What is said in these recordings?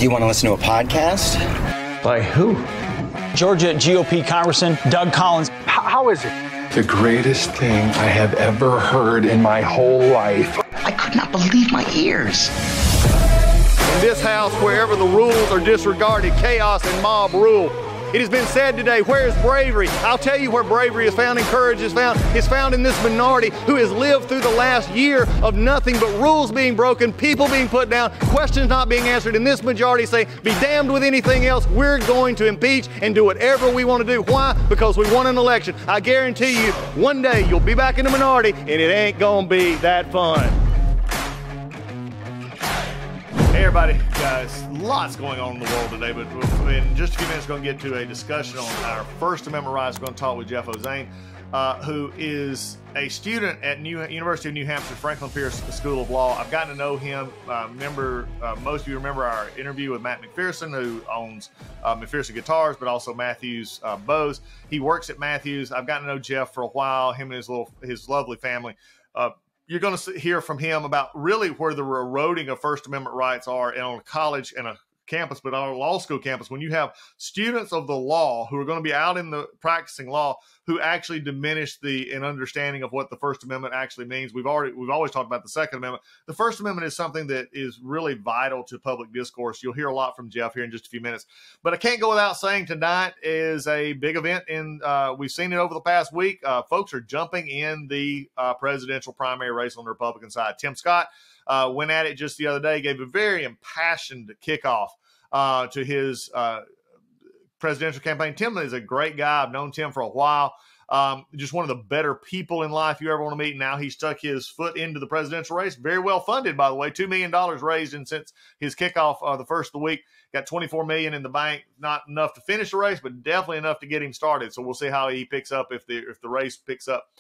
You want to listen to a podcast? By who? Georgia GOP Congressman Doug Collins. How is it? The greatest thing I have ever heard in my whole life. I could not believe my ears. In this house, wherever the rules are disregarded, chaos and mob rule. It has been said today, where is bravery? I'll tell you where bravery is found and courage is found. It's found in this minority who has lived through the last year of nothing but rules being broken, people being put down, questions not being answered, and this majority say, be damned with anything else. We're going to impeach and do whatever we want to do. Why? Because we won an election. I guarantee you, one day you'll be back in the minority and it ain't gonna be that fun. Hey everybody, guys, lots going on in the world today, but in just a few minutes we're going to get to a discussion on our First Amendment rights. We're going to talk with Jeff Ozanne, who is a student at University of New Hampshire, Franklin Pierce School of Law. I've gotten to know him. Most of you remember our interview with Matt McPherson, who owns McPherson Guitars, but also Matthews Bows. He works at Matthews. I've gotten to know Jeff for a while, him and his lovely family. You're going to hear from him about really where the eroding of First Amendment rights are on a college and a campus, but on a law school campus, when you have students of the law who are going to be out in the practicing law who actually diminish an understanding of what the First Amendment actually means. We've always talked about the Second Amendment. The First Amendment is something that is really vital to public discourse. You'll hear a lot from Jeff here in just a few minutes, but I can't go without saying tonight is a big event. We've seen it over the past week. Folks are jumping in the presidential primary race on the Republican side. Tim Scott went at it just the other day, gave a very impassioned kickoff to his presidential campaign. Tim is a great guy. I've known Tim for a while. Just one of the better people in life you ever want to meet. Now he stuck his foot into the presidential race. Very well funded, by the way. $2 million raised since his kickoff the first of the week. Got $24 million in the bank. Not enough to finish the race, but definitely enough to get him started. So we'll see how he picks up if the race picks up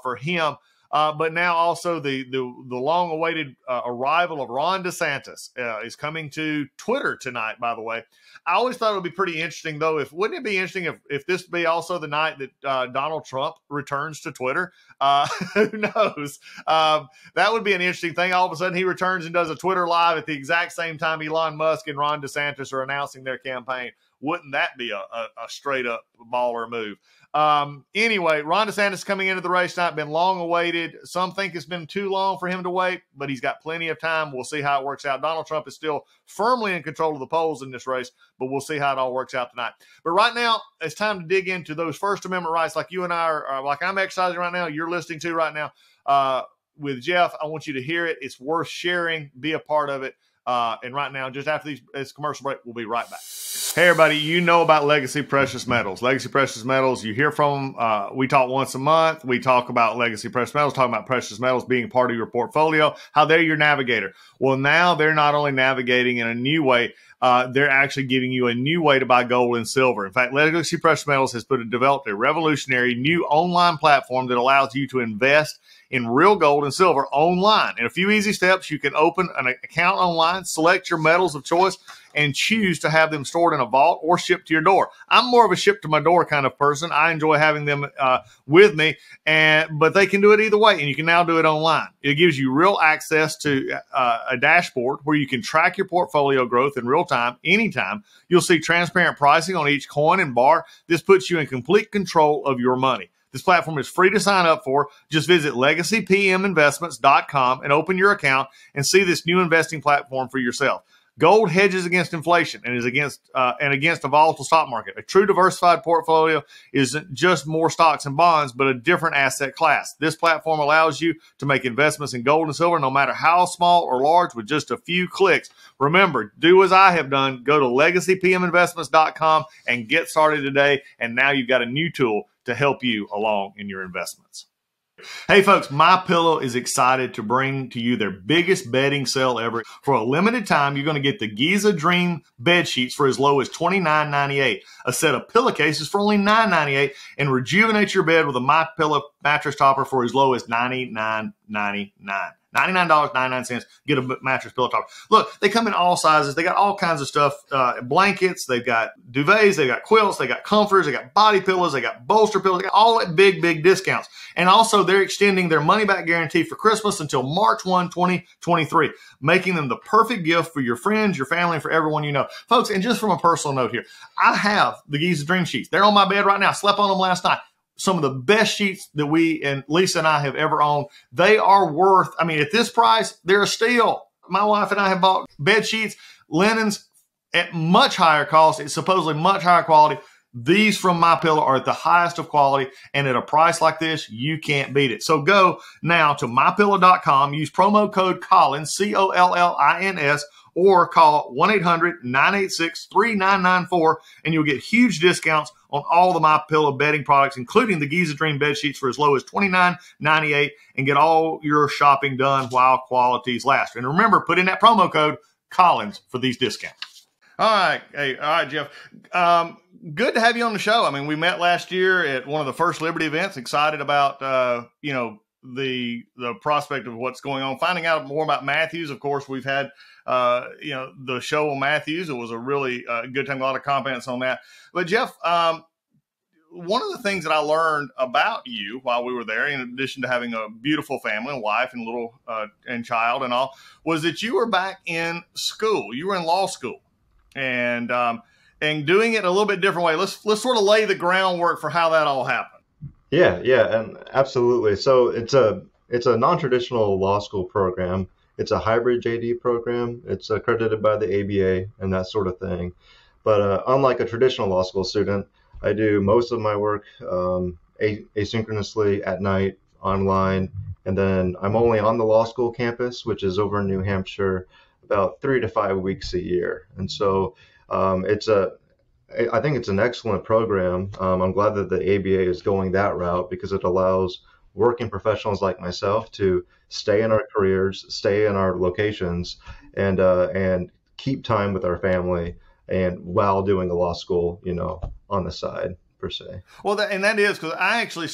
for him. But now also the long-awaited arrival of Ron DeSantis is coming to Twitter tonight, by the way. I always thought it would be pretty interesting, though. Wouldn't it be interesting if this be also the night that Donald Trump returns to Twitter? Who knows? That would be an interesting thing. All of a sudden, he returns and does a Twitter live at the exact same time Elon Musk and Ron DeSantis are announcing their campaign. Wouldn't that be a straight-up baller move? Anyway, Ron DeSantis coming into the race tonight, been long awaited. Some think it's been too long for him to wait, but he's got plenty of time. We'll see how it works out. Donald Trump is still firmly in control of the polls in this race, but we'll see how it all works out tonight. But right now, it's time to dig into those First Amendment rights like you and I are, like I'm exercising right now, you're listening to right now with Jeff. I want you to hear it. It's worth sharing. Be a part of it. And right now, just after this commercial break, we'll be right back. Hey, everybody, you know about Legacy Precious Metals. Legacy Precious Metals, you hear from them. We talk once a month. We talk about Legacy Precious Metals, talking about precious metals being part of your portfolio, how they're your navigator. Well, now they're not only navigating in a new way, they're actually giving you a new way to buy gold and silver. In fact, Legacy Precious Metals has developed a revolutionary new online platform that allows you to invest in real gold and silver online. In a few easy steps, you can open an account online, select your metals of choice, and choose to have them stored in a vault or shipped to your door. I'm more of a ship to my door kind of person. I enjoy having them with me, but they can do it either way, and you can now do it online. It gives you real access to a dashboard where you can track your portfolio growth in real time, anytime. You'll see transparent pricing on each coin and bar. This puts you in complete control of your money. This platform is free to sign up for. Just visit legacypminvestments.com and open your account and see this new investing platform for yourself. Gold hedges against inflation and is against a volatile stock market. A true diversified portfolio isn't just more stocks and bonds, but a different asset class. This platform allows you to make investments in gold and silver, no matter how small or large, with just a few clicks. Remember, do as I have done. Go to legacypminvestments.com and get started today. And now you've got a new tool to help you along in your investments. Hey folks, MyPillow is excited to bring to you their biggest bedding sale ever. For a limited time, you're going to get the Giza Dream bed sheets for as low as $29.98, a set of pillowcases for only $9.98, and rejuvenate your bed with a MyPillow mattress topper for as low as $99.99. $99.99. Get a mattress, pillow topper. Look, they come in all sizes. They got all kinds of stuff, blankets. They've got duvets. They've got quilts. They got comforters. They got body pillows. They got bolster pillows. They got all at big, big discounts. And also, they're extending their money-back guarantee for Christmas until March 1, 2023, making them the perfect gift for your friends, your family, and for everyone you know. Folks, and just from a personal note here, I have the Giza Dream Sheets. They're on my bed right now. I slept on them last night. Some of the best sheets that we and Lisa and I have ever owned. They are worth, I mean, at this price, they're a steal. My wife and I have bought bed sheets, linens at much higher cost. It's supposedly much higher quality. These from MyPillow are at the highest of quality, and at a price like this, you can't beat it. So go now to MyPillow.com, use promo code Collins, COLLINS, or call 1-800-986-3994, and you'll get huge discounts on all the MyPillow bedding products, including the Giza Dream bed sheets for as low as $29.98, and get all your shopping done while qualities last. And remember, put in that promo code Collins for these discounts. All right. Hey, all right, Jeff. Good to have you on the show. I mean, we met last year at one of the First Liberty events, excited about, the prospect of what's going on, finding out more about Matthews. Of course, we've had, the show on Matthews. It was a really good time, a lot of comments on that. But Jeff, one of the things that I learned about you while we were there, in addition to having a beautiful family and wife and little and child and all, was that you were back in school. You were in law school, and doing it a little bit different way. Let's sort of lay the groundwork for how that all happened. Yeah, and absolutely. So it's a non-traditional law school program. It's a hybrid JD program. It's accredited by the ABA and that sort of thing. But unlike a traditional law school student, I do most of my work asynchronously at night, online, and then I'm only on the law school campus, which is over in New Hampshire, about 3 to 5 weeks a year. And so I think it's an excellent program. I'm glad that the ABA is going that route because it allows working professionals like myself to stay in our careers, stay in our locations, and keep time with our family, and while doing a law school, on the side per se. Well, that is because I actually,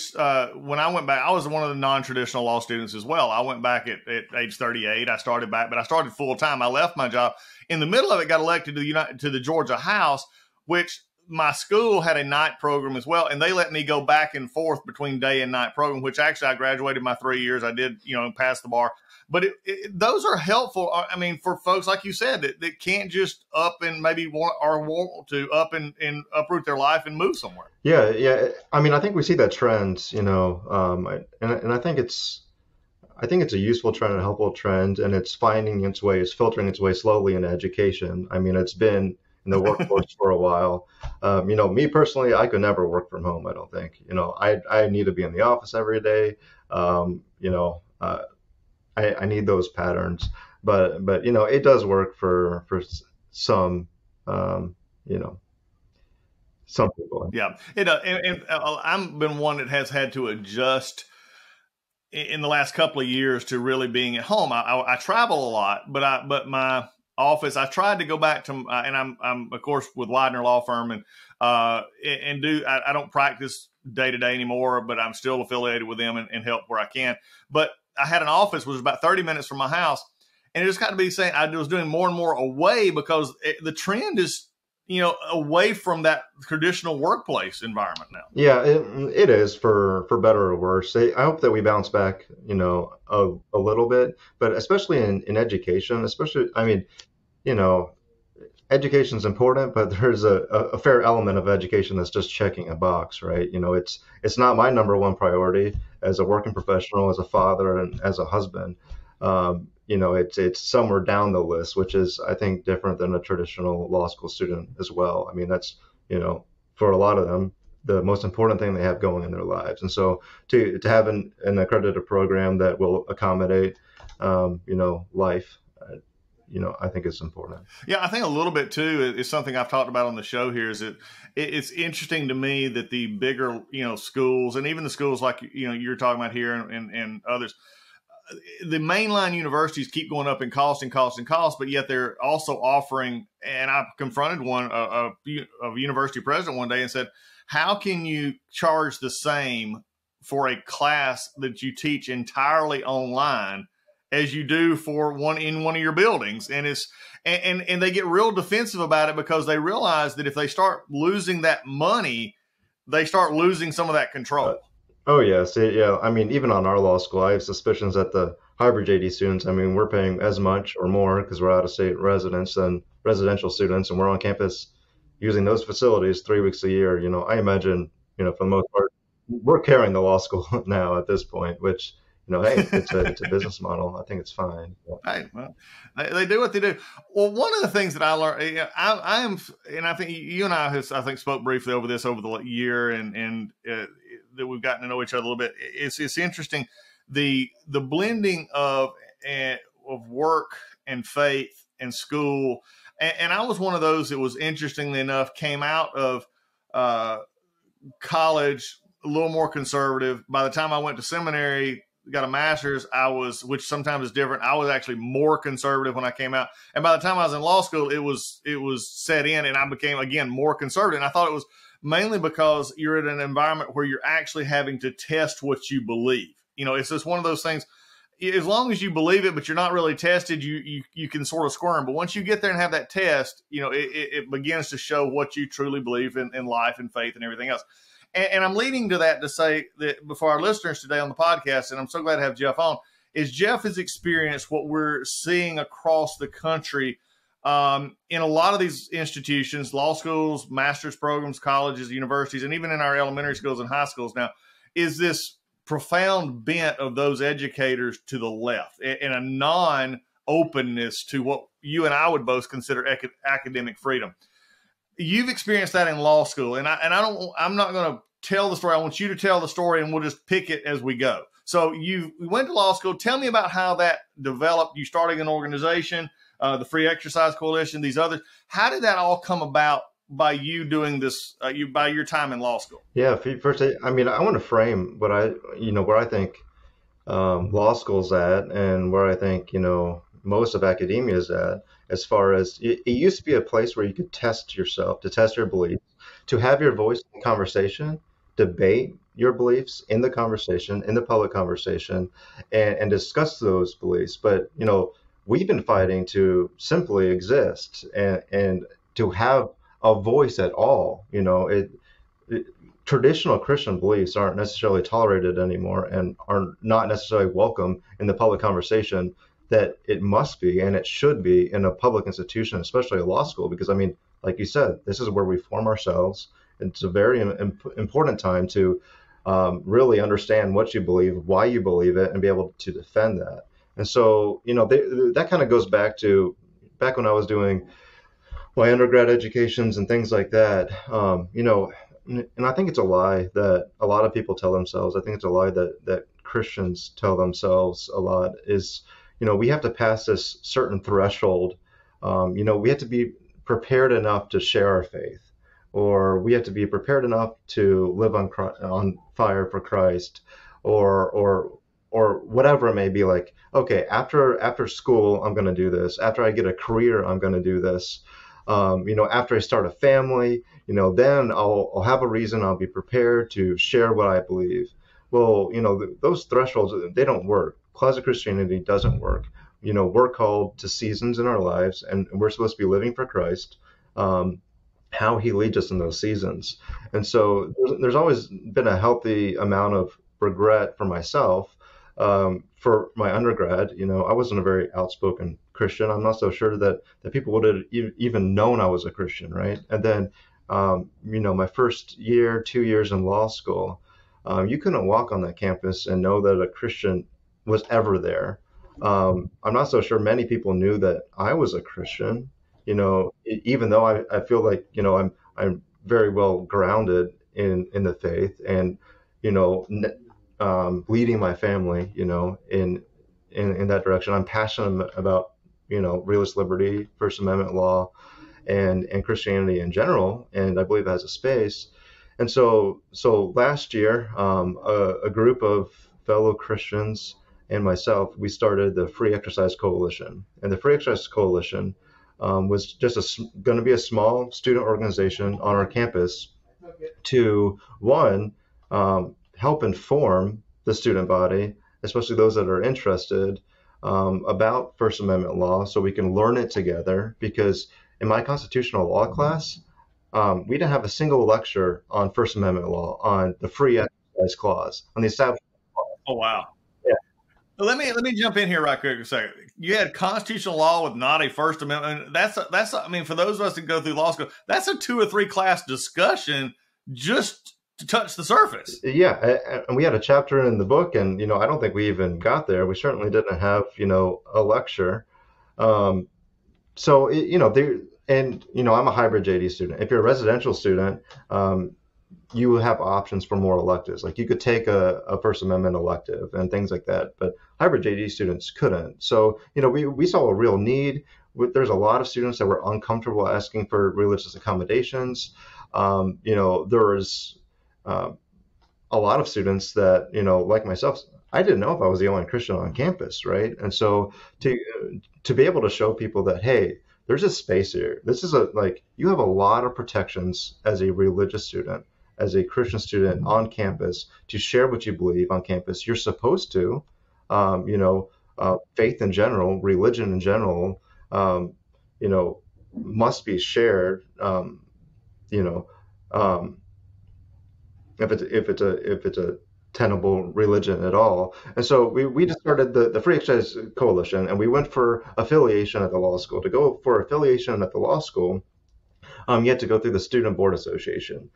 when I went back, I was one of the non-traditional law students as well. I went back at age 38. I started back, but I started full time. I left my job in the middle of it, got elected to the Georgia House, which my school had a night program as well, and they let me go back and forth between day and night program, which actually I graduated my 3 years. I did, pass the bar. But those are helpful. I mean, for folks like you said that can't just up and maybe want to up and uproot their life and move somewhere. Yeah. I mean, I think we see that trend, and I think it's a useful trend and a helpful trend, and it's finding its way, it's filtering its way slowly into education. I mean, it's been in the workforce for a while. Me personally, I could never work from home. I don't think, I need to be in the office every day. I need those patterns, but it does work for some, some people. Yeah, and I've been one that has had to adjust in the last couple of years to really being at home. I travel a lot, but my office, I tried to go back to, and I'm of course with Widener Law Firm, and I don't practice day to day anymore, but I'm still affiliated with them and help where I can. But I had an office which was about 30 minutes from my house, and it just got to be saying I was doing more and more away because the trend is, away from that traditional workplace environment now. Yeah, it is for better or worse. I hope that we bounce back, a little bit, but especially in education, education is important, but there's a fair element of education that's just checking a box, right? It's not my number one priority as a working professional, as a father, and as a husband. It's somewhere down the list, which is, I think, different than a traditional law school student as well. I mean, that's, for a lot of them, the most important thing they have going in their lives. And so to have an accredited program that will accommodate, life, I think it's important. Yeah, I think a little bit too is something I've talked about on the show here, is that it's interesting to me that the bigger, schools, and even the schools like, you're talking about here and others, the mainline universities keep going up in cost, but yet they're also offering, and I confronted a university president one day and said, how can you charge the same for a class that you teach entirely online as you do for one of your buildings. And and they get real defensive about it because they realize that if they start losing that money, they start losing some of that control. Oh, yes. Yeah. I mean, even on our law school, I have suspicions that the hybrid JD students, I mean, we're paying as much or more because we're out-of-state residents than residential students, and we're on campus using those facilities 3 weeks a year. I imagine, for the most part, we're carrying the law school now at this point, which, hey, it's a business model. I think it's fine. Right. Well, they do what they do. Well, one of the things that I learned, I am, and I think you and I have, I think, spoke briefly over this over the year, and that we've gotten to know each other a little bit. It's interesting, the blending of work and faith and school. And I was one of those that was, interestingly enough, came out of college a little more conservative. By the time I went to seminary, got a master's, which sometimes is different, I was actually more conservative when I came out. And by the time I was in law school, it was set in, and I became, again, more conservative. And I thought it was mainly because you're in an environment where you're actually having to test what you believe. It's just one of those things. As long as you believe it, but you're not really tested, you can sort of squirm. But once you get there and have that test, it begins to show what you truly believe in life and faith and everything else. And I'm leading to that to say that before our listeners today on the podcast, and I'm so glad to have Jeff on, is Jeff has experienced what we're seeing across the country in a lot of these institutions, law schools, master's programs, colleges, universities, and even in our elementary schools and high schools now, is this profound bent of those educators to the left and a non-openness to what you and I would both consider academic freedom. You've experienced that in law school, and I'm not going to tell the story. I want you to tell the story, and we'll just pick it as we go. So you went to law school. Tell me about how that developed. You started an organization, the Free Exercise Coalition, these others. How did that all come about by you doing this, by your time in law school? Yeah, first, I mean, I want to frame where I think law school's at, and where I think, most of academia is at, as far as it used to be a place where you could test yourself, to test your beliefs, to have your voice in the conversation, debate your beliefs in the conversation, in the public conversation, and discuss those beliefs. But, we've been fighting to simply exist and to have a voice at all. Traditional Christian beliefs aren't necessarily tolerated anymore and are not necessarily welcome in the public conversation that it must be and it should be in a public institution, especially a law school, because, I mean, like you said, this is where we form ourselves. It's a very important time to really understand what you believe, why you believe it, and be able to defend that. And so, that kind of goes back when I was doing my undergrad educations and things like that. And I think it's a lie that a lot of people tell themselves. I think it's a lie that Christians tell themselves a lot is, we have to pass this certain threshold. We have to be prepared enough to share our faith, or we have to be prepared enough to live on fire for Christ, or whatever it may be. Like, okay, after school, I'm going to do this. After I get a career, I'm going to do this. After I start a family, then I'll have a reason. I'll be prepared to share what I believe. Well, those thresholds, they don't work. Closet Christianity doesn't work. We're called to seasons in our lives, and we're supposed to be living for Christ, how he leads us in those seasons. And so there's always been a healthy amount of regret for myself. For my undergrad, I wasn't a very outspoken Christian. I'm not so sure that people would have even known I was a Christian, right? And then, my first year, 2 years in law school, you couldn't walk on that campus and know that a Christian was ever there. I'm not so sure many people knew that I was a Christian, even though I feel like, I'm very well grounded in the faith and, leading my family, in that direction. I'm passionate about, religious liberty, First Amendment law, and Christianity in general, and I believe it has a space. And so last year, a group of fellow Christians and myself, we started the Free Exercise Coalition. And the Free Exercise Coalition was just going to be a small student organization on our campus to, one, help inform the student body, especially those that are interested, about First Amendment law so we can learn it together. Because in my constitutional law class, we didn't have a single lecture on First Amendment law, on the free exercise clause, on the establishment clause. Oh, wow. Yeah. Well, let me jump in here right quick a second. You had constitutional law with not a First Amendment. I mean, for those of us that go through law school, that's a 2 or 3 class discussion just to touch the surface. Yeah, and we had a chapter in the book, and I don't think we even got there. We certainly didn't have a lecture. I'm a hybrid JD student. If you're a residential student, you have options for more electives. Like you could take a First Amendment elective and things like that, but hybrid JD students couldn't. So, we saw a real need. There's a lot of students that were uncomfortable asking for religious accommodations. There was a lot of students that, like myself, I didn't know if I was the only Christian on campus, right? And so to be able to show people that, hey, there's a space here. This is you have a lot of protections as a religious student, as a Christian student on campus, to share what you believe on campus. You're supposed to, faith in general, religion in general, must be shared. If it's a tenable religion at all. And so we just started the Free Exercise Coalition, and we went for affiliation at the law school. To go for affiliation at the law school, you had to go through the Student Board Association.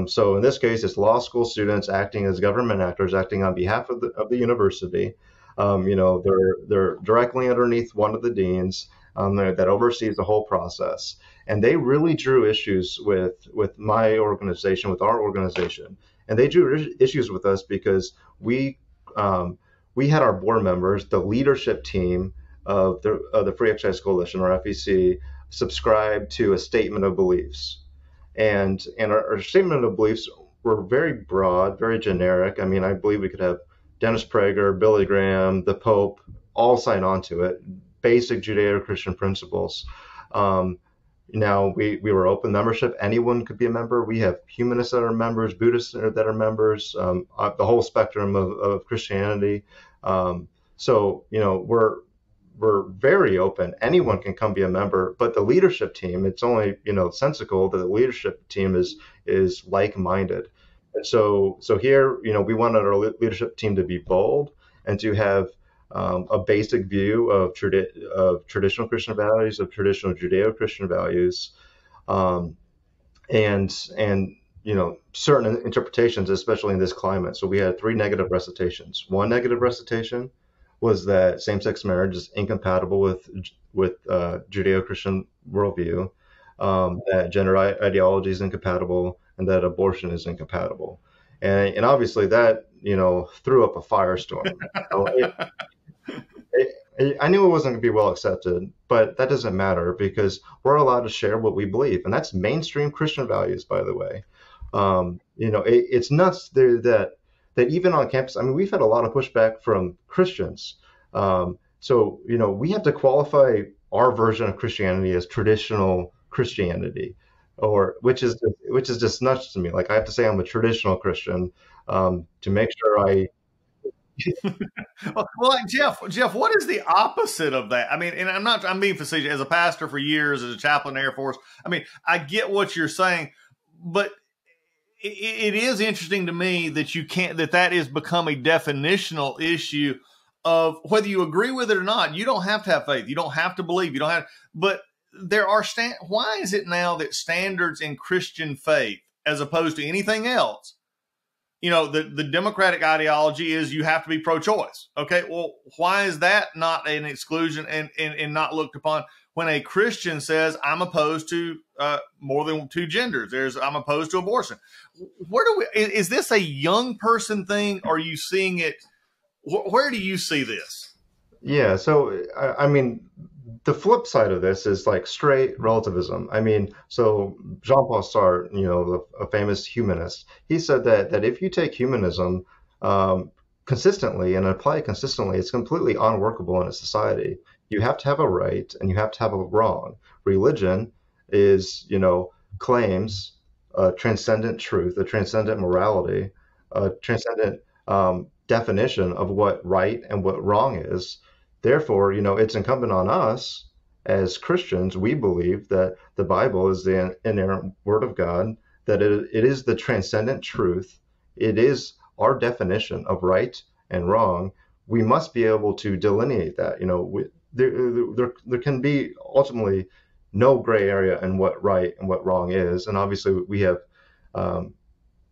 So in this case, it's law school students acting as government actors, acting on behalf of the university. They're directly underneath one of the deans that oversees the whole process. And they really drew issues with my organization, with our organization. And they drew issues with us because we had our board members, the leadership team of the Free Exercise Coalition, or FEC, subscribe to a statement of beliefs. And our statement of beliefs were very broad, very generic. I mean, I believe we could have Dennis Prager, Billy Graham, the Pope, all sign on to it. Basic Judeo-Christian principles. Now we were open membership. Anyone could be a member. We have humanists that are members, Buddhists that are members, the whole spectrum of Christianity. So we're very open. Anyone can come be a member, but the leadership team, it's only sensical that the leadership team is like-minded. And so here, we wanted our leadership team to be bold and to have a basic view of traditional Christian values, of traditional Judeo-Christian values, and certain interpretations, especially in this climate. So we had 3 negative recitations. One negative recitation was that same-sex marriage is incompatible with Judeo-Christian worldview, that gender ideology is incompatible, and that abortion is incompatible. And obviously that threw up a firestorm. I knew it wasn't going to be well accepted, but that doesn't matter because we're allowed to share what we believe, and that's mainstream Christian values, by the way. It's nuts that even on campus, I mean, we've had a lot of pushback from Christians. So we have to qualify our version of Christianity as traditional Christianity, which is just nuts to me. Like I have to say I'm a traditional Christian to make sure I. Well, like Jeff, what is the opposite of that? I mean, and I'm being facetious. As a pastor for years, as a chaplain in the Air Force, I mean, I get what you're saying, but it is interesting to me that that has become a definitional issue of whether you agree with it or not. You don't have to have faith. You don't have to believe. You don't have, but there are why is it now that standards in Christian faith, as opposed to anything else, the Democratic ideology is you have to be pro-choice. Okay, well, why is that not an exclusion and not looked upon when a Christian says, I'm opposed to more than 2 genders? I'm opposed to abortion. Is this a young person thing? Or are you seeing it? Where do you see this? Yeah, so, I mean, the flip side of this is like straight relativism. I mean, so Jean-Paul Sartre, a famous humanist, he said that if you take humanism consistently and apply it consistently, it's completely unworkable in a society. You have to have a right and you have to have a wrong. Religion is, claims a transcendent truth, a transcendent morality, a transcendent definition of what right and what wrong is. Therefore, it's incumbent on us as Christians. We believe that the Bible is the inerrant Word of God, that it is the transcendent truth. It is our definition of right and wrong. We must be able to delineate that. There can be ultimately no gray area in what right and what wrong is. And obviously we have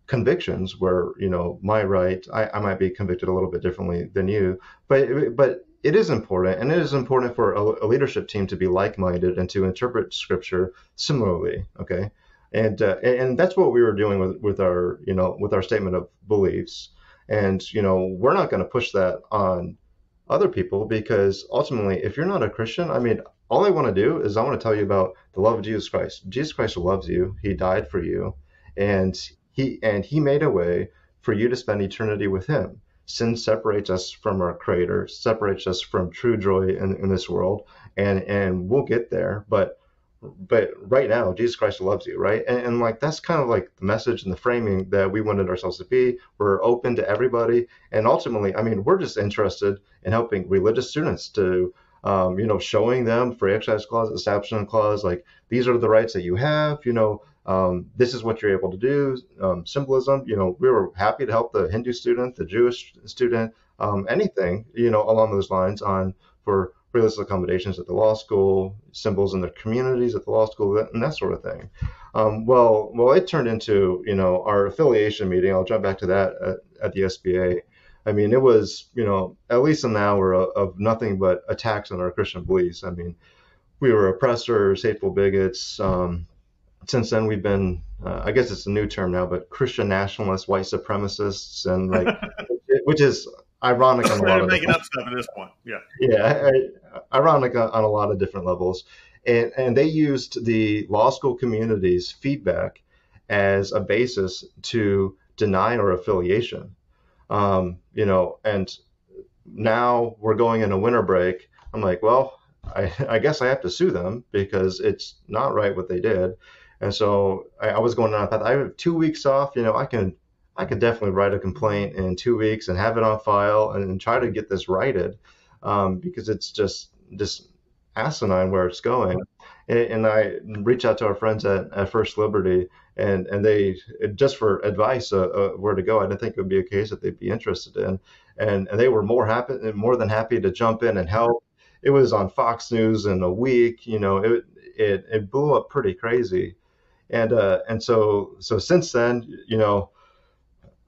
convictions where, my right, I might be convicted a little bit differently than you, but it is important, and it is important for a leadership team to be like-minded and to interpret Scripture similarly. Okay, and that's what we were doing with our statement of beliefs, and we're not going to push that on other people, because ultimately, if you're not a Christian, I mean, all I want to do is I want to tell you about the love of Jesus Christ. Jesus Christ loves you. He died for you, and he made a way for you to spend eternity with him. Sin separates us from our Creator, separates us from true joy in this world, and we'll get there. But right now, Jesus Christ loves you, right? And like that's kind of like the message and the framing that we wanted ourselves to be. We're open to everybody, and ultimately, I mean, we're just interested in helping religious students to, showing them free exercise clause, establishment clause, like these are the rights that you have, this is what you're able to do. Symbolism, we were happy to help the Hindu student, the Jewish student, anything, along those lines for religious accommodations at the law school, symbols in their communities at the law school, and that sort of thing. Well, it turned into, our affiliation meeting. I'll jump back to that at the SBA. I mean, it was, at least an hour of nothing but attacks on our Christian beliefs. I mean, we were oppressors, hateful bigots. Since then, we've been, I guess it's a new term now, but Christian nationalists, white supremacists, and like, which is ironic on a lot of making up stuff at this point. Ironic on a lot of different levels. And they used the law school community's feedback as a basis to deny our affiliation. And now we're going in a winter break. I'm like, well, I guess I have to sue them because it's not right what they did. And so I was going on. I thought I have 2 weeks off. I can definitely write a complaint in 2 weeks and have it on file and try to get this righted, because it's just asinine where it's going. And I reached out to our friends at First Liberty, and they, just for advice where to go. I didn't think it would be a case that they'd be interested in, and they were more than happy to jump in and help. It was on Fox News in a week. It blew up pretty crazy. And so since then,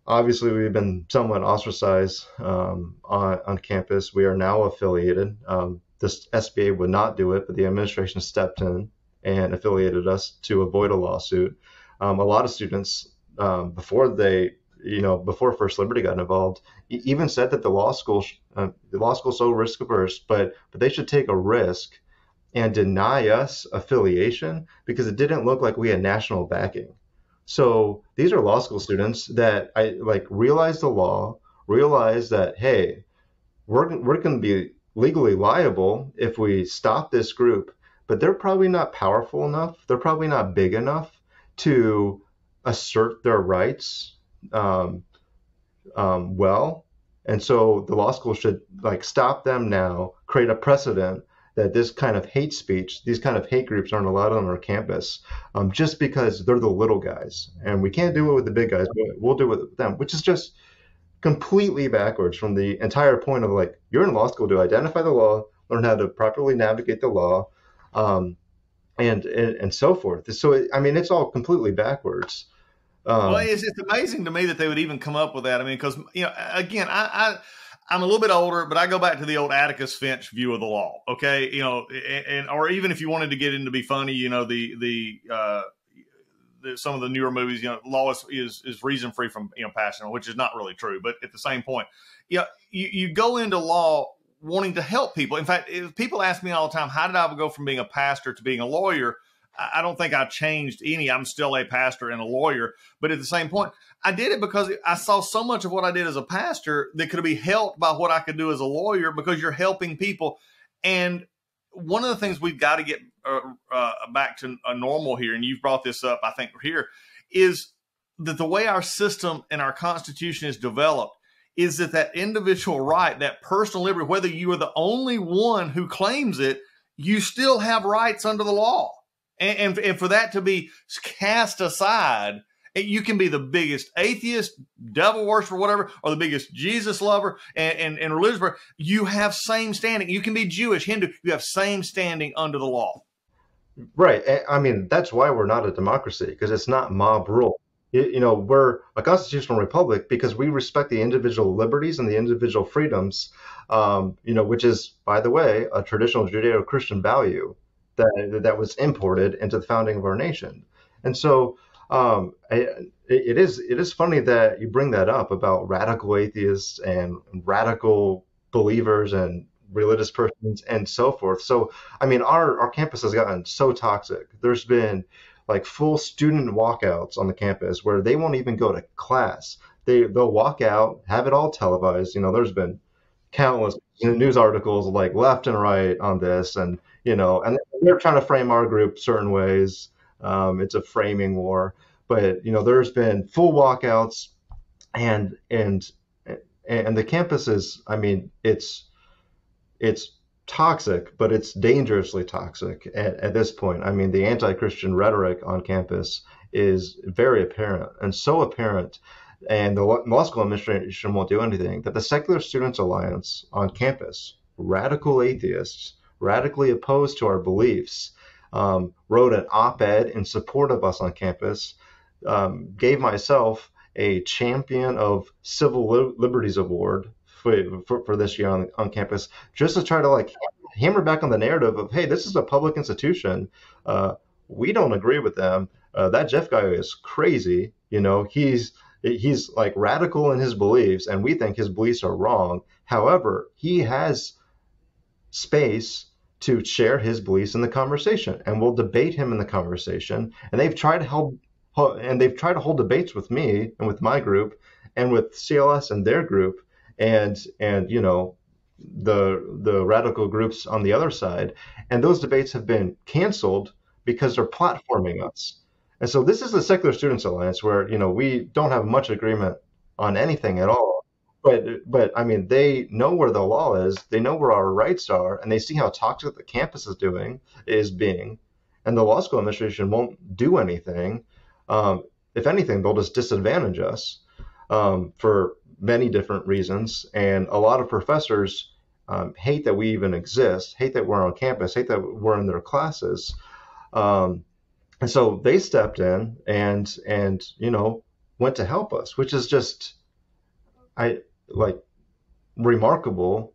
obviously we've been somewhat ostracized on campus. We are now affiliated. This SBA would not do it, but the administration stepped in and affiliated us to avoid a lawsuit. A lot of students, before First Liberty got involved, even said that the law school is so risk averse, but they should take a risk and deny us affiliation because it didn't look like we had national backing. So these are law school students that realize the law, realize that, hey, we're going to be legally liable if we stop this group, but they're probably not powerful enough. They're probably not big enough to assert their rights well. And so the law school should stop them now, create a precedent that this kind of hate speech, these kind of hate groups aren't allowed on our campus, just because they're the little guys. And we can't do it with the big guys, but we'll do it with them, which is just completely backwards from the entire point of you're in law school to identify the law, learn how to properly navigate the law, and so forth. So, it's all completely backwards. Well, it's amazing to me that they would even come up with that. I mean, because, again, I'm a little bit older, but I go back to the old Atticus Finch view of the law. Okay. Or even if you wanted to get into be funny, some of the newer movies, law is reason free from, passion, which is not really true. But at the same point, you go into law wanting to help people. In fact, if people ask me all the time, how did I go from being a pastor to being a lawyer? I don't think I changed any. I'm still a pastor and a lawyer. But at the same point, I did it because I saw so much of what I did as a pastor that could be helped by what I could do as a lawyer, because you're helping people. And one of the things we've got to get back to a normal here, and you've brought this up, I think, here, is that the way our system and our Constitution is developed, is that individual right, that personal liberty, whether you are the only one who claims it, you still have rights under the law. And for that to be cast aside, you can be the biggest atheist, devil worshiper, whatever, or the biggest Jesus lover and religious person. You have same standing. You can be Jewish, Hindu. You have same standing under the law. Right. I mean, that's why we're not a democracy, because it's not mob rule. We're a constitutional republic because we respect the individual liberties and the individual freedoms, which is, by the way, a traditional Judeo-Christian value that was imported into the founding of our nation. And so it is funny that you bring that up about radical atheists and radical believers and religious persons and so forth. So, I mean, our campus has gotten so toxic. There's been like full student walkouts on the campus where they won't even go to class. They'll walk out, have it all televised. There's been countless news articles like left and right on this, and they're trying to frame our group certain ways. It's a framing war, but there's been full walkouts, and the campus is, I mean, it's toxic, but it's dangerously toxic at this point. I mean, the anti-Christian rhetoric on campus is very apparent, and so apparent, and the law school administration won't do anything, that the Secular Students Alliance on campus, radical atheists, radically opposed to our beliefs, wrote an op-ed in support of us on campus, gave myself a Champion of Civil Liberties Award for this year on campus, just to try to like hammer back on the narrative of, hey, this is a public institution. We don't agree with them. That Jeff guy is crazy. He's like radical in his beliefs, and we think his beliefs are wrong. However, he has space to share his beliefs in the conversation, and we'll debate him in the conversation. And they've tried to hold debates with me and with my group and with CLS and their group, and the radical groups on the other side, and those debates have been canceled because they're platforming us. And so this is the Secular Students Alliance, where we don't have much agreement on anything at all. But I mean, they know where the law is, they know where our rights are, and they see how toxic the campus is being, and the law school administration won't do anything. If anything, they'll just disadvantage us for many different reasons. And a lot of professors hate that we even exist, hate that we're on campus, hate that we're in their classes. And so they stepped in and went to help us, which is just remarkable.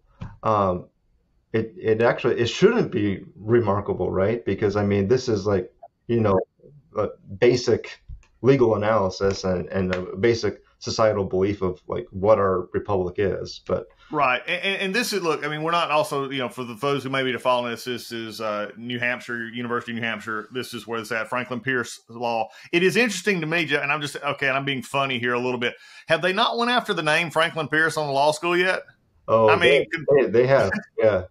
It shouldn't be remarkable, right? Because I mean, this is like a basic legal analysis and a basic societal belief of like what our republic is. But right, and this is, look, I mean, we're not also, for the folks who may be following this is New Hampshire, University of New Hampshire. This is where it's at, Franklin Pierce law. It is interesting to me, and I'm just, okay, and I'm being funny here a little bit. Have they not went after the name Franklin Pierce on the law school yet? Oh, I mean, they have, yeah.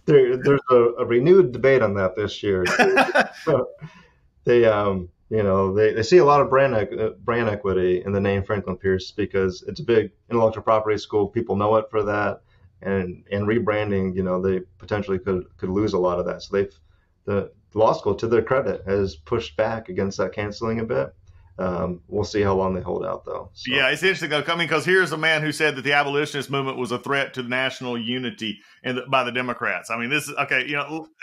There's a renewed debate on that this year. So they see a lot of brand equity in the name Franklin Pierce because it's a big intellectual property school. People know it for that, and rebranding, they potentially could lose a lot of that. So the law school, to their credit, has pushed back against that canceling a bit. We'll see how long they hold out, though. So. Yeah, it's interesting, though, because here's a man who said that the abolitionist movement was a threat to national unity by the Democrats. I mean, this is, okay,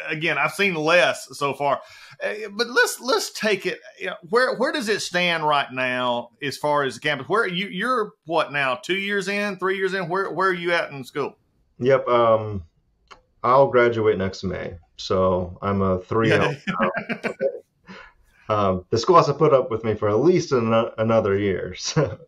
again, I've seen less so far. But let's take it. Where does it stand right now as far as the campus? Where you're what now? 2 years in, 3 years in? Where are you at in school? Yep. I'll graduate next May, so I'm a 3L. The school has to put up with me for at least another year, so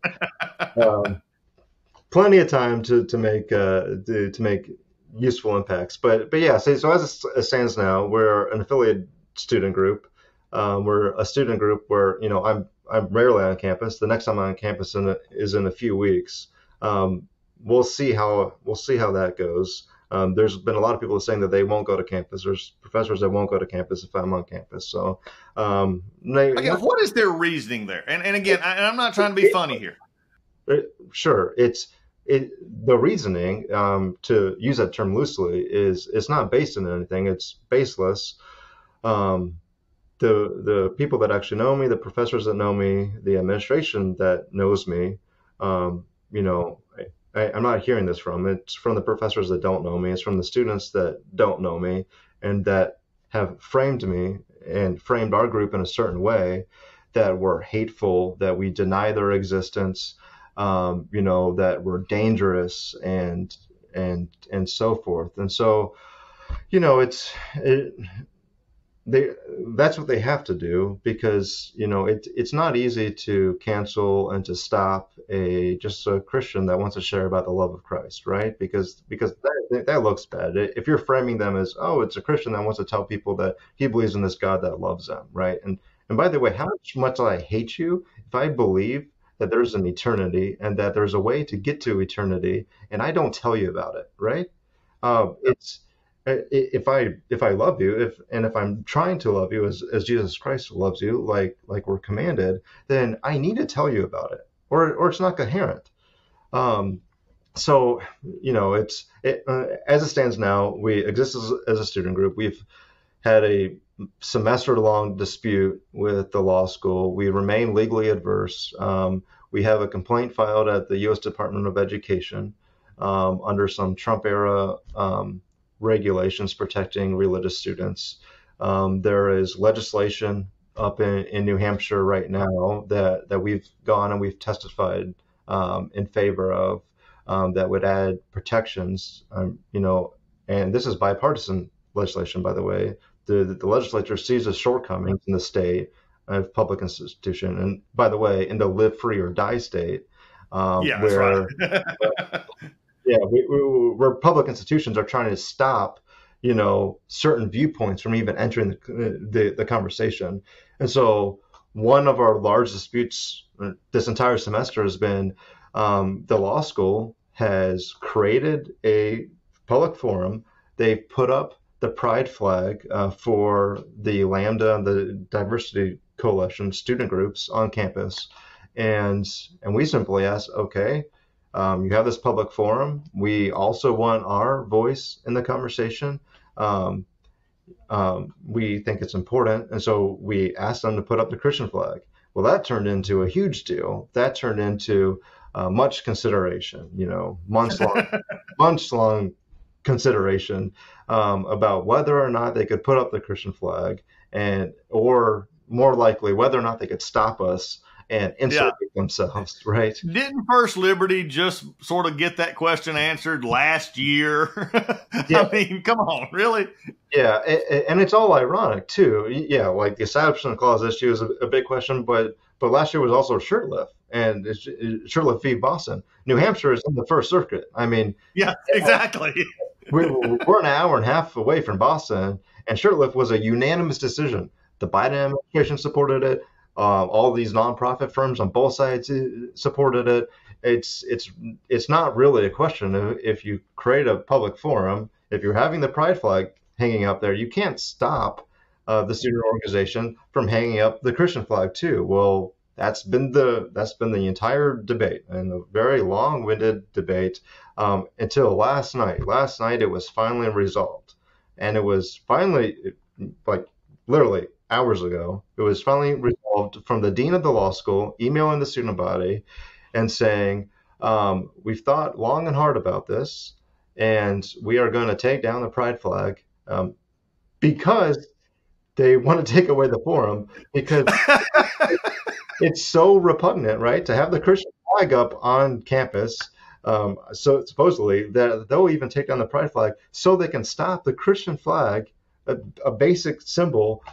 plenty of time to make useful impacts. But yeah, so as it stands now, we're an affiliated student group. We're a student group where I'm rarely on campus. The next time I'm on campus is in a few weeks. We'll see how that goes. There's been a lot of people saying that they won't go to campus. There's professors that won't go to campus if I'm on campus. So, what is their reasoning there? And again, I'm not trying to be funny here. Sure, the reasoning, to use that term loosely, is it's not based in anything. It's baseless. Um, the people that actually know me, the professors that know me, the administration that knows me, you know, I'm not hearing this from. It's from the professors that don't know me. It's from the students that don't know me and that have framed me and framed our group in a certain way that we're hateful, that we deny their existence, that we're dangerous and so forth. And so, it, they that's what they have to do because it's not easy to cancel and to stop just a Christian that wants to share about the love of Christ, right? Because that looks bad if you're framing them as, oh, it's a Christian that wants to tell people that he believes in this God that loves them, right? And by the way, how much I hate you if I believe that there's an eternity and that there's a way to get to eternity and I don't tell you about it, right? It's if I love you, if I'm trying to love you as Jesus Christ loves you, like we're commanded, then I need to tell you about it, or it's not coherent. So as it stands now, we exist as a student group. We've had a semester-long dispute with the law school. We remain legally adverse. We have a complaint filed at the U.S. Department of Education under some Trump-era regulations protecting religious students. There is legislation up in New Hampshire right now that we've gone and we've testified in favor of that would add protections, and this is bipartisan legislation, by the way. The legislature sees the shortcomings in the state of public institution, and by the way, in the live free or die state, where that's right. where public institutions are trying to stop, certain viewpoints from even entering the conversation. And so one of our large disputes this entire semester has been the law school has created a public forum. They've put up the pride flag for the Lambda and the Diversity Coalition student groups on campus. And we simply ask, okay, you have this public forum. We also want our voice in the conversation. We think it's important. And so we asked them to put up the Christian flag. Well, that turned into a huge deal. That turned into much consideration, months long consideration about whether or not they could put up the Christian flag or more likely whether or not they could stop us and insulate themselves, right? Didn't First Liberty just sort of get that question answered last year? Yeah. I mean, come on, really? Yeah, and it's all ironic too. Yeah, like the Establishment Clause issue is a big question, but last year was also shirtlift and shirtlift v. Boston. New Hampshire is in the First Circuit. I mean, yeah, exactly. we're an hour and a half away from Boston, and shirtlift was a unanimous decision. The Biden administration supported it. All these nonprofit firms on both sides supported it. It's not really a question if you create a public forum. If you're having the pride flag hanging up there, you can't stop the student organization from hanging up the Christian flag too. Well, that's been the entire debate, and a very long-winded debate until last night. Last night it was finally resolved, and it was finally, like literally hours ago, it was finally resolved from the dean of the law school emailing the student body and saying, we've thought long and hard about this, and we are going to take down the pride flag because they want to take away the forum, because it's so repugnant, right, to have the Christian flag up on campus. So supposedly that they'll even take down the pride flag so they can stop the Christian flag, a basic symbol,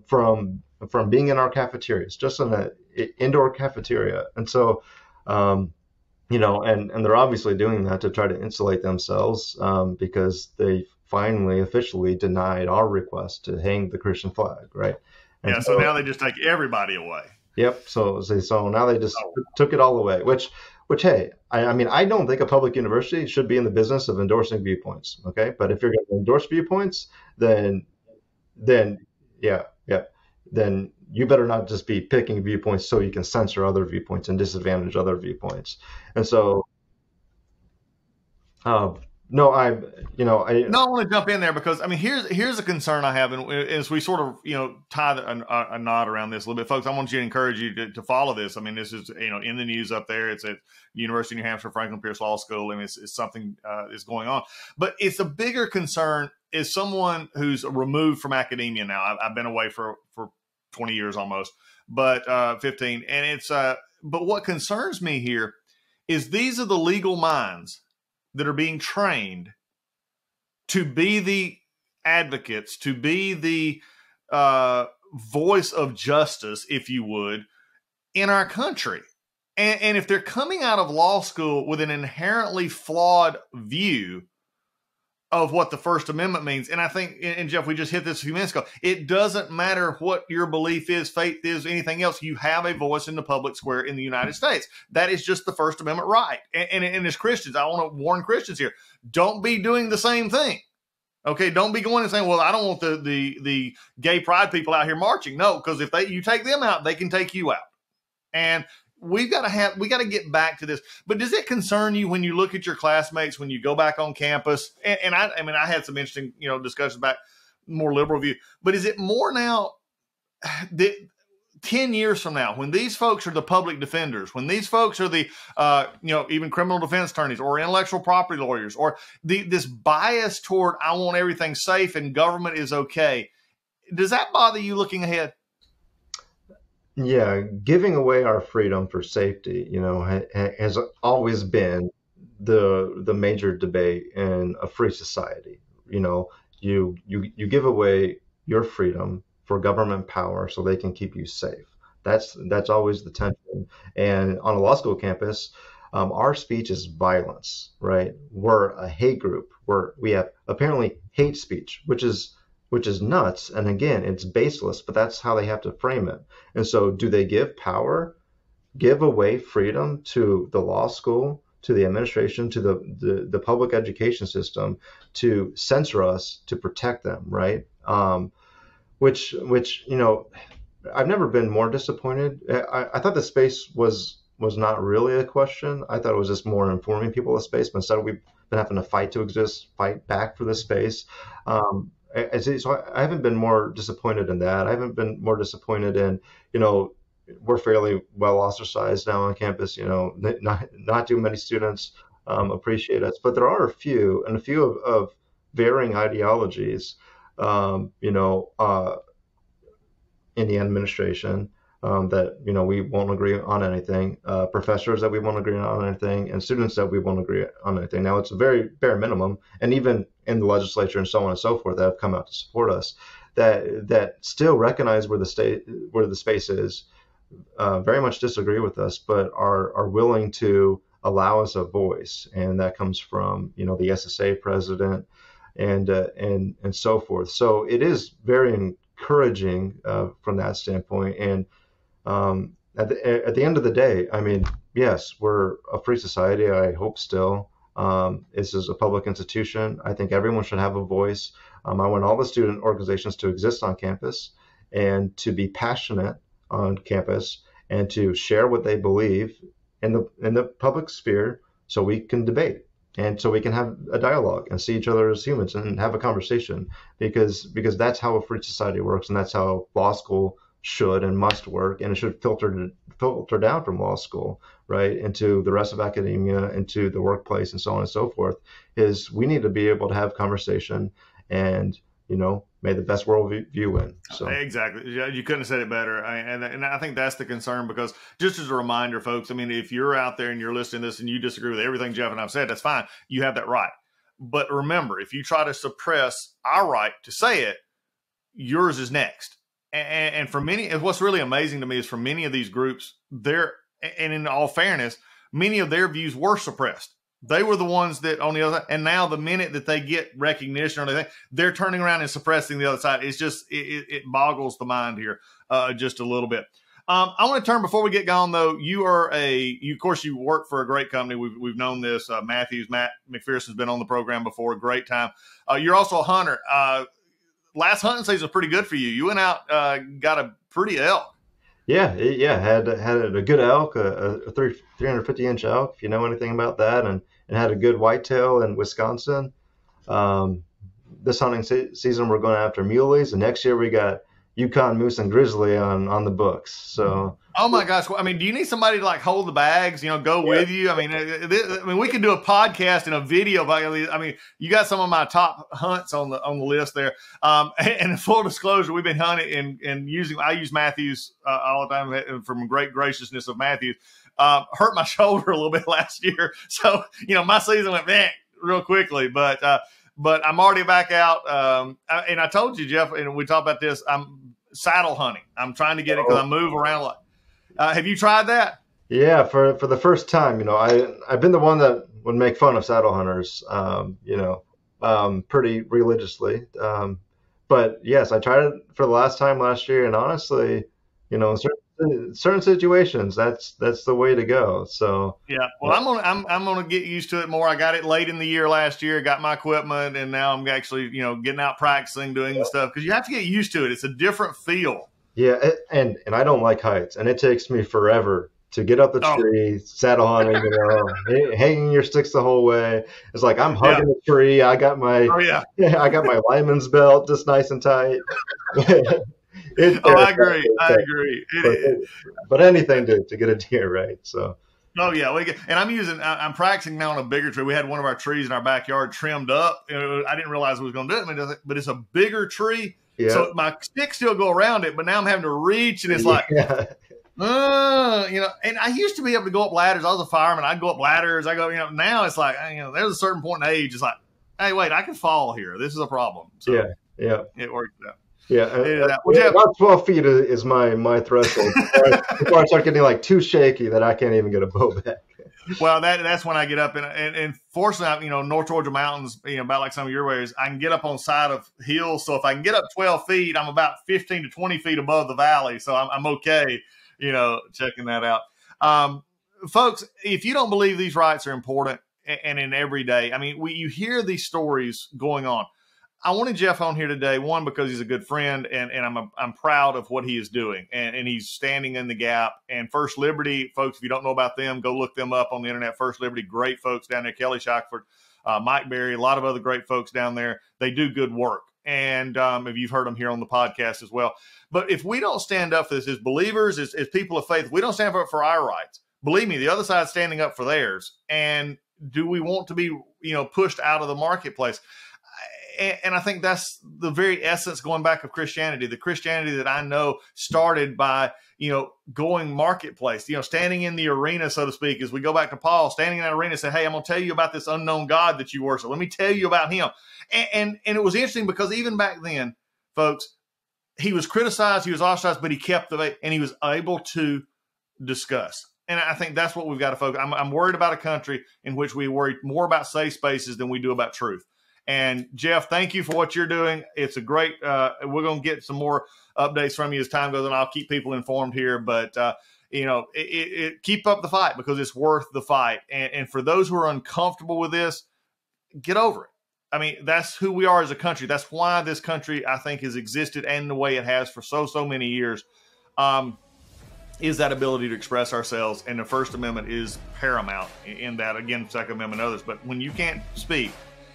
from being in our cafeterias, just in an indoor cafeteria. And so, and they're obviously doing that to try to insulate themselves because they finally officially denied our request to hang the Christian flag, right? And so now they just take everybody away. Yep. So now they just took it all away, which hey, I mean, I don't think a public university should be in the business of endorsing viewpoints. Okay. But if you're going to endorse viewpoints, then you better not just be picking viewpoints so you can censor other viewpoints and disadvantage other viewpoints. And so, uh, no, No, I want to jump in there because I mean, here's a concern I have, and as we sort of tie a knot around this a little bit, folks. I want you to encourage you to follow this. I mean, this is in the news up there. It's at University of New Hampshire, Franklin Pierce Law School, and it's something is going on. But it's a bigger concern is someone who's removed from academia now. I've been away for 20 years almost, but 15, and it's but what concerns me here is these are the legal minds that are being trained to be the advocates, to be the voice of justice, if you would, in our country. And if they're coming out of law school with an inherently flawed view of what the First Amendment means, and I think, and Jeff, we just hit this a few minutes ago, it doesn't matter what your belief is, faith is, anything else, you have a voice in the public square in the United States. That is just the First Amendment right. And as Christians, I want to warn Christians here, don't be doing the same thing. Okay, don't be going and saying, well, I don't want the gay pride people out here marching. No, because if you take them out, they can take you out. And we got to get back to this. But does it concern you when you look at your classmates, when you go back on campus? And I mean, I had some interesting, discussions about more liberal view, but is it more now that 10 years from now, when these folks are the public defenders, when these folks are the, even criminal defense attorneys or intellectual property lawyers, or this bias toward, I want everything safe and government is okay. Does that bother you looking ahead? Yeah, giving away our freedom for safety, has always been the major debate in a free society. You give away your freedom for government power so they can keep you safe. That's always the tension. And on a law school campus, our speech is violence, right? We're a hate group. We have apparently hate speech, which is nuts. And again, it's baseless, but that's how they have to frame it. And so do they give away freedom to the law school, to the administration, to the public education system to censor us, to protect them, right? Which I've never been more disappointed. I thought the space was not really a question. I thought it was just more informing people of space, but instead we've been having to fight back for this space. So I haven't been more disappointed in that. I haven't been more disappointed in, we're fairly well ostracized now on campus. Not too many students appreciate us, but there are a few of varying ideologies, in the administration that, we won't agree on anything, professors that we won't agree on anything, and students that we won't agree on anything. Now, it's a very bare minimum, and even in the legislature and so on and so forth that have come out to support us, that still recognize where the space is, very much disagree with us, but are willing to allow us a voice, and that comes from the SSA president and so forth. So it is very encouraging from that standpoint. And at the end of the day, I mean, yes, we're a free society. I hope still. This is a public institution. I think everyone should have a voice. I want all the student organizations to exist on campus and to be passionate on campus and to share what they believe in the public sphere, so we can debate and so we can have a dialogue and see each other as humans and have a conversation, because that's how a free society works, and that's how law school should and must work, and it should filter down from law school, right, into the rest of academia, into the workplace, and so on and so forth. Is we need to be able to have conversation and may the best world view win. So exactly, you couldn't have said it better. And I think that's the concern, because just as a reminder, folks, I mean, if you're out there and you're listening to this and you disagree with everything Jeff and I've said, that's fine. You have that right. But remember, if you try to suppress our right to say it, yours is next. And for many, and what's really amazing to me is for many of these groups, and in all fairness, many of their views were suppressed. They were the ones that on the other, and now the minute that they get recognition or anything, they're turning around and suppressing the other side. It's just, it boggles the mind here just a little bit. I want to turn, before we get going though, of course you work for a great company. We've known this, Matt McPherson's been on the program before, a great time. You're also a hunter. last hunting season was pretty good for you. You went out, got a pretty elk. Yeah, had a good elk, a 350-inch elk, if you know anything about that, and had a good whitetail in Wisconsin. This hunting season we're going after muleys, and next year we got Yukon moose and grizzly on the books. So. Oh my gosh! I mean, do you need somebody to like hold the bags? Go with you. I mean, we could do a podcast and a video. I mean, you got some of my top hunts on the list there. And in full disclosure, we've been hunting and using. I use Matthews all the time from great graciousness of Matthews. Hurt my shoulder a little bit last year, so my season went real quickly. But I'm already back out. And I told you, Jeff, and we talked about this. I'm saddle hunting. I'm trying to get it because I move around a lot. Have you tried that? Yeah, for the first time, I've been the one that would make fun of saddle hunters, pretty religiously. But yes, I tried it for the last time last year, and honestly, in certain situations, that's the way to go. So yeah, well, I'm gonna get used to it more. I got it late in the year last year, got my equipment, and now I'm actually getting out practicing, doing the stuff because you have to get used to it. It's a different feel. Yeah, and I don't like heights, and it takes me forever to get up the tree, saddle hunting, hanging your sticks the whole way. It's like I'm hugging the tree. I got my I got my lineman's belt just nice and tight. I agree. But anything to get a deer right. So. Oh yeah, and I'm practicing now on a bigger tree. We had one of our trees in our backyard trimmed up. I didn't realize we was going to do it, but it's a bigger tree. Yeah. So my sticks still go around it, but now I'm having to reach, and it's like, and I used to be able to go up ladders. I was a fireman. I'd go up ladders. Now it's like, there's a certain point in age. It's like, hey, wait, I can fall here. This is a problem. So yeah. It worked out. Yeah, about 12 feet is my threshold before I start getting like too shaky that I can't even get a bow back. Well, that's when I get up and fortunately, North Georgia mountains, about like some of your areas, I can get up on side of hills. So if I can get up 12 feet, I'm about 15 to 20 feet above the valley. So I'm okay, checking that out. Folks, if you don't believe these rights are important and in every day, I mean, you hear these stories going on. I wanted Jeff on here today, one, because he's a good friend, and I'm proud of what he is doing, and he's standing in the gap. And First Liberty, folks, if you don't know about them, go look them up on the internet. First Liberty, great folks down there, Kelly Shackford, Mike Berry, a lot of other great folks down there. They do good work, and if you've heard them here on the podcast as well. But if we don't stand up for this as believers, as people of faith, we don't stand up for our rights. Believe me, the other side's standing up for theirs. And do we want to be, pushed out of the marketplace? And I think that's the very essence going back of Christianity. The Christianity that I know started by, going marketplace, standing in the arena, so to speak, as we go back to Paul, standing in that arena and say, hey, I'm going to tell you about this unknown God that you worship. Let me tell you about him. And it was interesting because even back then, folks, he was criticized, he was ostracized, but he kept the faith and he was able to discuss. And I think that's what we've got to focus. I'm worried about a country in which we worry more about safe spaces than we do about truth. And Jeff, thank you for what you're doing. It's a great, we're going to get some more updates from you as time goes on. I'll keep people informed here, but keep up the fight because it's worth the fight. And for those who are uncomfortable with this, get over it. I mean, that's who we are as a country. That's why this country, I think, has existed and the way it has for so many years, is that ability to express ourselves. And the First Amendment is paramount in that. Again, Second Amendment, others. But when you can't speak,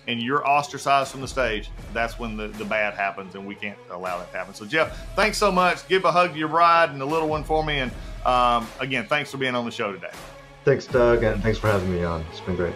and you're ostracized from the stage, that's when the bad happens, and we can't allow that to happen. So, Jeff, thanks so much. Give a hug to your bride and the little one for me. And, again, thanks for being on the show today. Thanks, Doug, and thanks for having me on. It's been great.